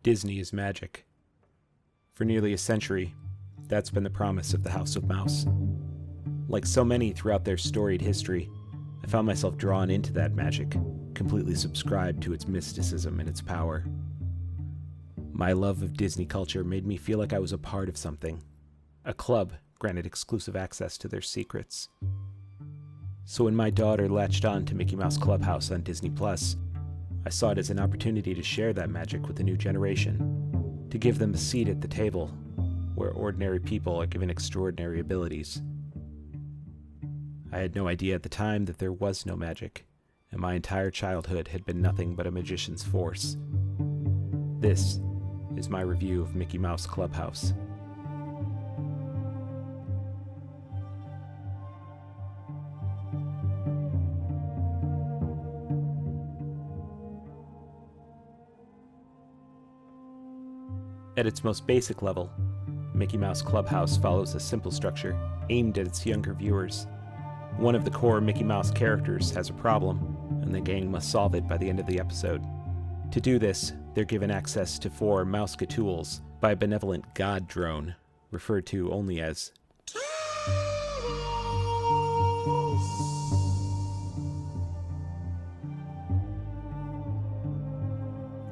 Disney is magic. For nearly a century, that's been the promise of the House of Mouse. Like so many throughout their storied history, I found myself drawn into that magic, completely subscribed to its mysticism and its power. My love of Disney culture made me feel like I was a part of something. A club granted exclusive access to their secrets. So when my daughter latched on to Mickey Mouse Clubhouse on Disney+, I saw it as an opportunity to share that magic with the new generation, to give them a seat at the table where ordinary people are given extraordinary abilities. I had no idea at the time that there was no magic, and my entire childhood had been nothing but a magician's force. This is my review of Mickey Mouse Clubhouse. At its most basic level, Mickey Mouse Clubhouse follows a simple structure aimed at its younger viewers. One of the core Mickey Mouse characters has a problem, and the gang must solve it by the end of the episode. To do this, they're given access to 4 Mouse-Catools by a benevolent god drone, referred to only as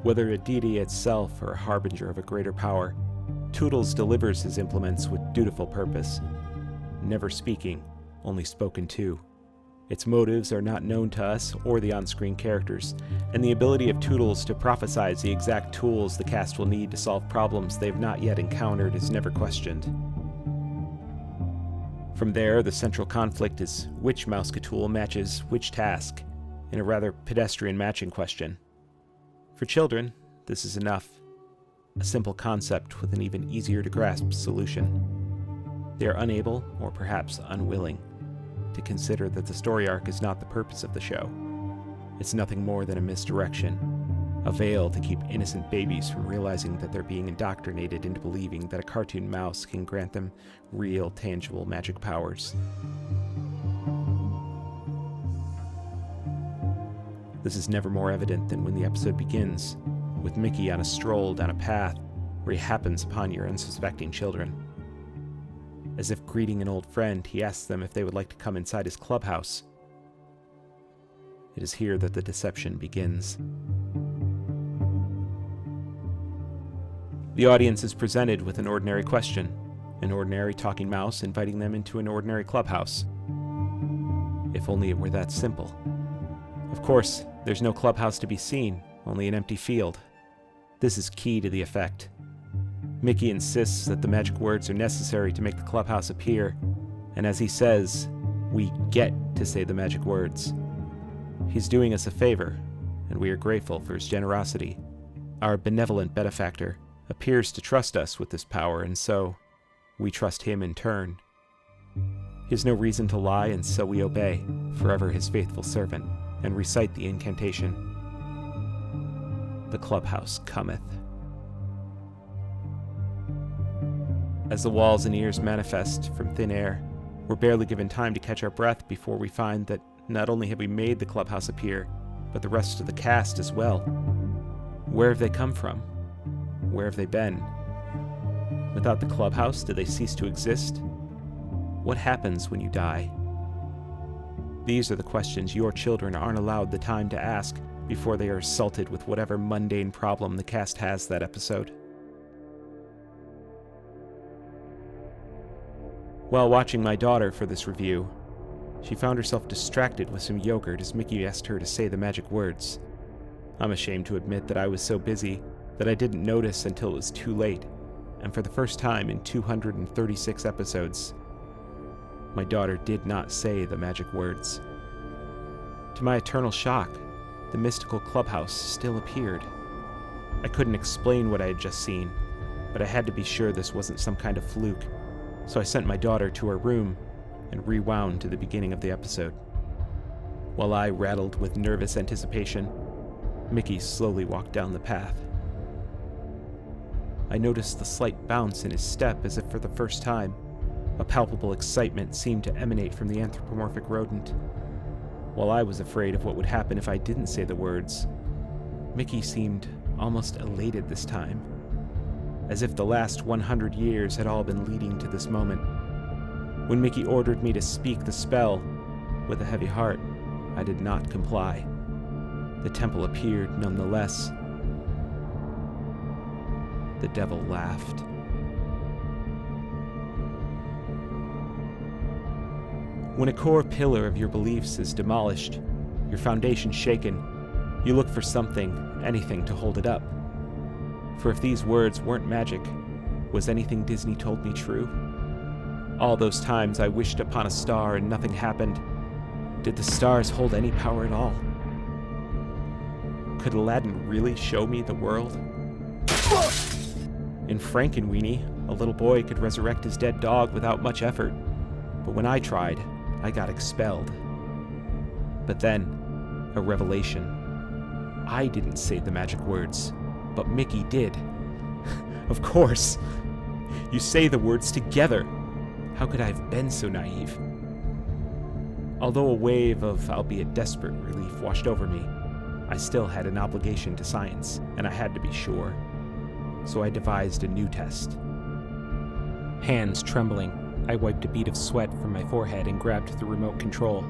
Whether a deity itself or a harbinger of a greater power, Toodles delivers his implements with dutiful purpose, never speaking, only spoken to. Its motives are not known to us or the on-screen characters, and the ability of Toodles to prophesize the exact tools the cast will need to solve problems they've not yet encountered is never questioned. From there, the central conflict is which Mouse-Catool matches which task, in a rather pedestrian matching question. For children, this is enough. A simple concept with an even easier to grasp solution. They are unable, or perhaps unwilling, to consider that the story arc is not the purpose of the show. It's nothing more than a misdirection, a veil to keep innocent babies from realizing that they're being indoctrinated into believing that a cartoon mouse can grant them real, tangible magic powers. This is never more evident than when the episode begins, with Mickey on a stroll down a path where he happens upon your unsuspecting children. As if greeting an old friend, he asks them if they would like to come inside his clubhouse. It is here that the deception begins. The audience is presented with an ordinary question, an ordinary talking mouse inviting them into an ordinary clubhouse. If only it were that simple. Of course, there's no clubhouse to be seen, only an empty field. This is key to the effect. Mickey insists that the magic words are necessary to make the clubhouse appear, and as he says, we get to say the magic words. He's doing us a favor, and we are grateful for his generosity. Our benevolent benefactor appears to trust us with this power, and so we trust him in turn. He has no reason to lie, and so we obey, forever his faithful servant, and recite the incantation. The clubhouse cometh. As the walls and ears manifest from thin air, we're barely given time to catch our breath before we find that not only have we made the clubhouse appear, but the rest of the cast as well. Where have they come from? Where have they been? Without the clubhouse, do they cease to exist? What happens when you die? These are the questions your children aren't allowed the time to ask before they are assaulted with whatever mundane problem the cast has that episode. While watching my daughter for this review, she found herself distracted with some yogurt as Mickey asked her to say the magic words. I'm ashamed to admit that I was so busy that I didn't notice until it was too late, and for the first time in 236 episodes, my daughter did not say the magic words. To my eternal shock, the mystical clubhouse still appeared. I couldn't explain what I had just seen, but I had to be sure this wasn't some kind of fluke, so I sent my daughter to her room and rewound to the beginning of the episode. While I rattled with nervous anticipation, Mickey slowly walked down the path. I noticed the slight bounce in his step as if for the first time. A palpable excitement seemed to emanate from the anthropomorphic rodent. While I was afraid of what would happen if I didn't say the words, Mickey seemed almost elated this time, as if the last 100 years had all been leading to this moment. When Mickey ordered me to speak the spell, with a heavy heart, I did not comply. The temple appeared nonetheless. The devil laughed. When a core pillar of your beliefs is demolished, your foundation shaken, you look for something, anything to hold it up. For if these words weren't magic, was anything Disney told me true? All those times I wished upon a star and nothing happened, did the stars hold any power at all? Could Aladdin really show me the world? In Frankenweenie, a little boy could resurrect his dead dog without much effort, but when I tried, I got expelled. But then, a revelation. I didn't say the magic words, but Mickey did. Of course! You say the words together! How could I have been so naive? Although a wave of, albeit desperate, relief washed over me, I still had an obligation to science, and I had to be sure. So I devised a new test. Hands trembling, I wiped a bead of sweat from my forehead and grabbed the remote control.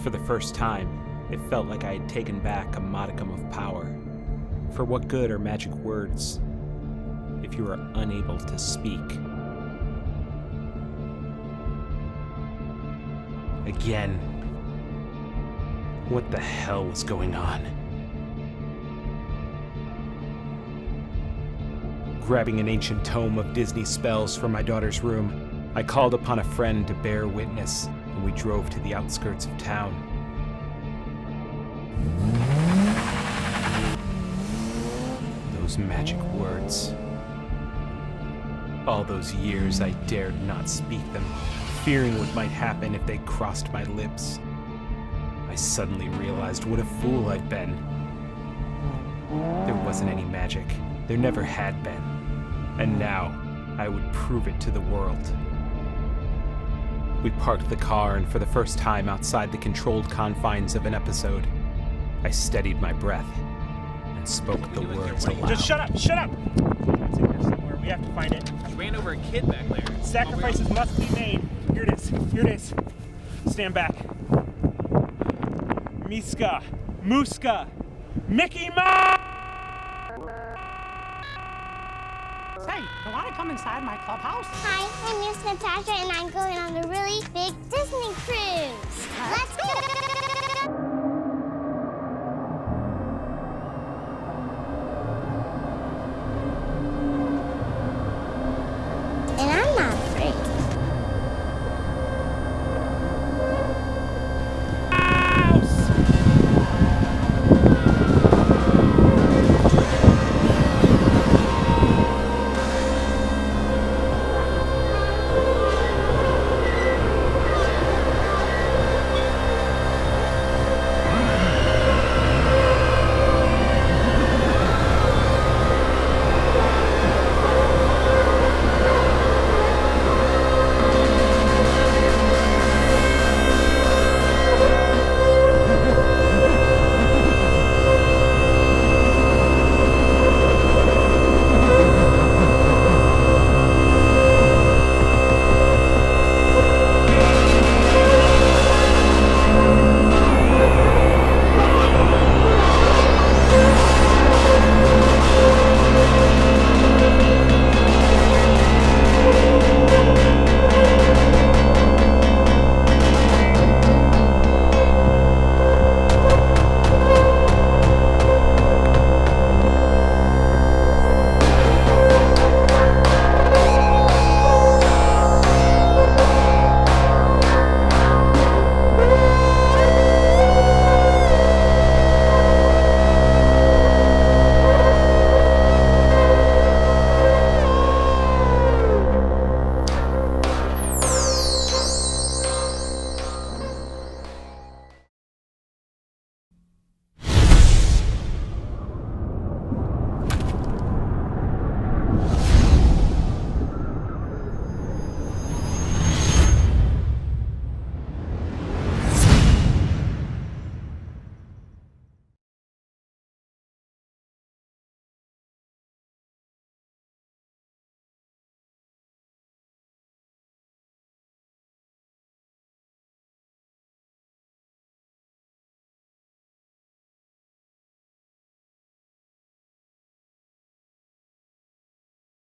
For the first time, it felt like I had taken back a modicum of power. For what good are magic words if you are unable to speak? Again. What the hell was going on? Grabbing an ancient tome of Disney spells from my daughter's room, I called upon a friend to bear witness, and we drove to the outskirts of town. Those magic words. All those years I dared not speak them, fearing what might happen if they crossed my lips. I suddenly realized what a fool I'd been. There wasn't any magic. There never had been. And now, I would prove it to the world. We parked the car, and for the first time outside the controlled confines of an episode, I steadied my breath and spoke the words aloud. Just shut up! Shut up! It's in here somewhere. We have to find it. I ran over a kid back there. Sacrifices must be made. Here it is. Here it is. Stand back. Miska. Muska. Mickey Mouse! Hey, you want to come inside my clubhouse? Hi, I'm Miss Natasha, and I'm going on a really big Disney cruise. Let's go!